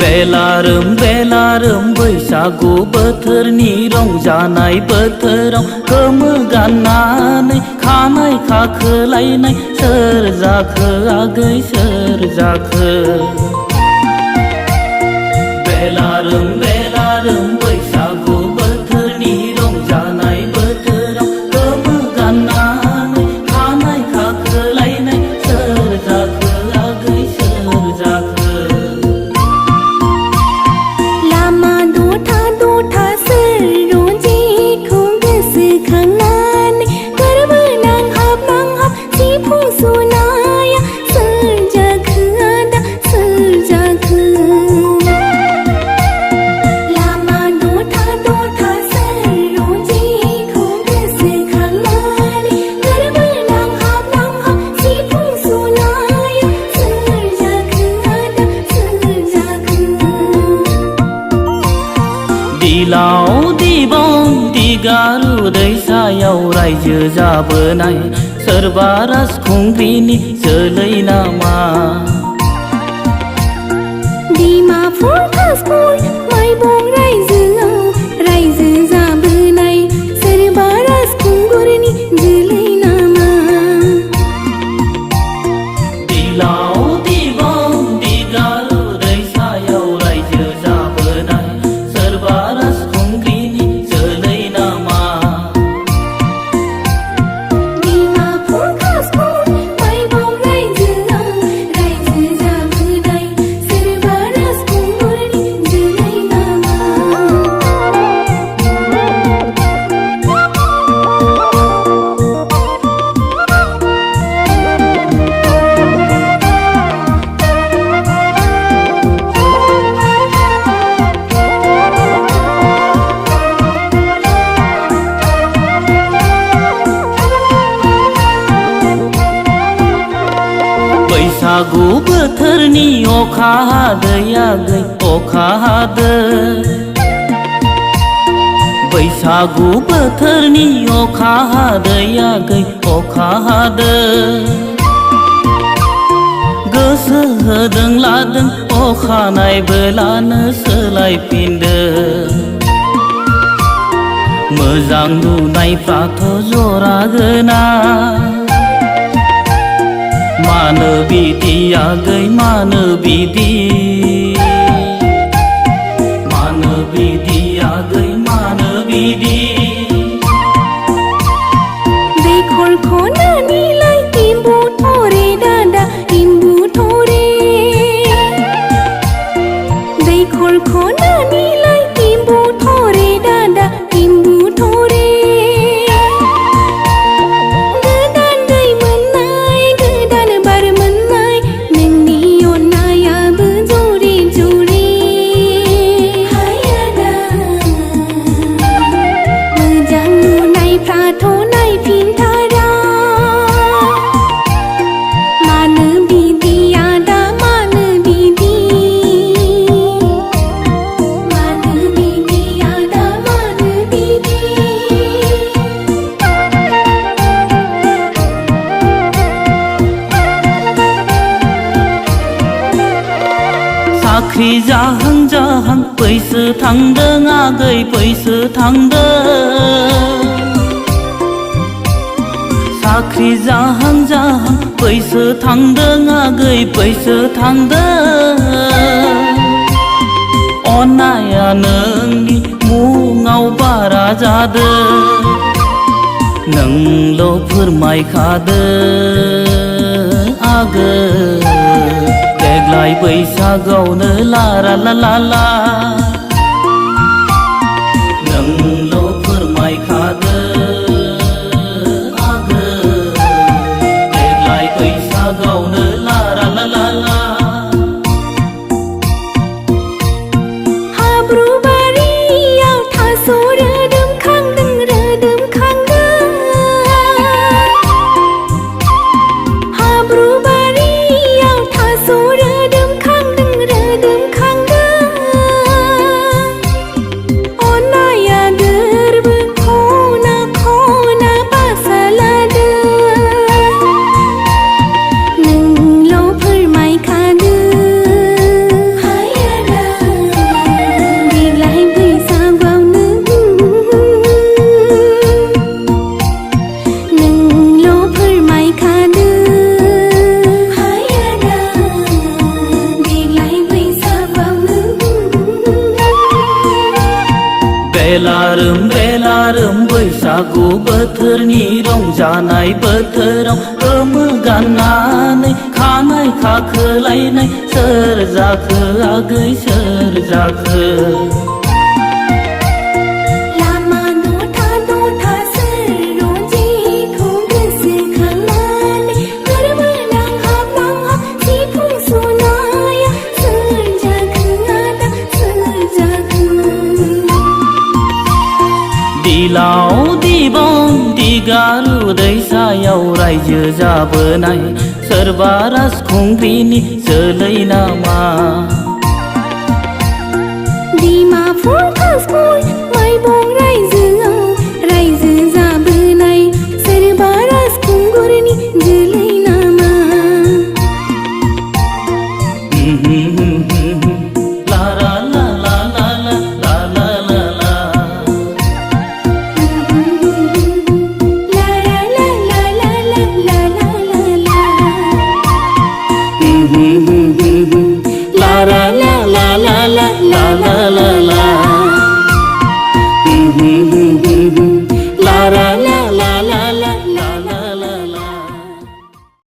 बेलारोम बैसागु बोथोरनि रंजानाय बोथोराव गोमो गाननानै खानाय खाखोलायनाय सोर जाखो आगै सोर जाखो। बेलारोम बैसागु बोथोरनि रंजानाय बोथोराव गोमो गाननानै खानाय खाखोलायनाय सोर जाखो आगै सोर जाखो। दिलाव दिबं दिगारु दैसायाव रायजो जाबोनाय सोरबा राजखुंग्रिनि जोलै नामा। डिमापुर कासपुर माइबं रायजो जाबोनाय सोरबा राजखुंगुरनि जोलै नामा। दिलाव दिबं दिगारु दैसायाव रायजो जाबोनाय सोरबा राजखुंग्रिनि जोलै नामा। डिमापुर कासपुर माइबं रायजो जाबोनाय सोरबा राजखुंगुरनि जोलै नामा। बैसागु बोथोरनि अखा हादै आगै अखा हादो। बैसागु बोथोरनि अखा हादै आगै अखा हादो। गोसो होदों लादों अखानायबोलानो सोलायफिनदो। मोजां नुनायफ्राथ' जरा गोना मानो बिदि आगै मानो बिदि आगै मानो बिदि। दैखर खनानिलाय इम्बु थरे दादा इम्बु थरे। दैखर खनानिलाय इम्बु थरे दादा इम्बु थरे। गोदान दै मोननाय गोदान बार मोननाय नोंनि अननायाबो जरे जरे। हायादा मोजां नुनायफ्राथ' नायफिनथारा मानो बिदि आदा मानो बिदि आदा मानो बिदि। साख्रि जाहां जाहां बैसो थांदों आगै बैसो थांदों। साख्रि जाहां जाहां बैसो थांदों आगै बैसो थांदों। अननाया नोंनि मुङाव बारा जादो नोंल' फोरमायखादो आगै। देग्लाय बैसागआवनो लारा ला ला ला नोंल' फोरमायखादो आगै। देग्लाय बैसागआवनो लारा ला ला ला। हाब्रु बारियाव थास' रोदोम खांदों रोदोम खांदों। हाब्रु बारियाव थास' रोदोम खांदों रोदोम खांदों। बेलारोम बैसागु बोथोरनि रंजानाय बोथोराव गोमो गाननानै खानाय खाखोलायनाय सोर जाखो आगै सोर जाखो लामा दथा दथा सोर रंजिखौ गोसोखांनानै गोरबो नांहाब सिफुं सुनाया सोर जाखो आदा सोर जाखो दिलाव दिबां दिगारु दैसायाव रायजो जाबोनाय सोरबा राजखुंग्रिनि जोलै नामा डिमापुर कासपुर माइबं रायजोआव रायजो जाबोनाय सोरबा राजखुंगुरनि जोलै नामा ला ला ला ला ला ला ला ला ला la la la la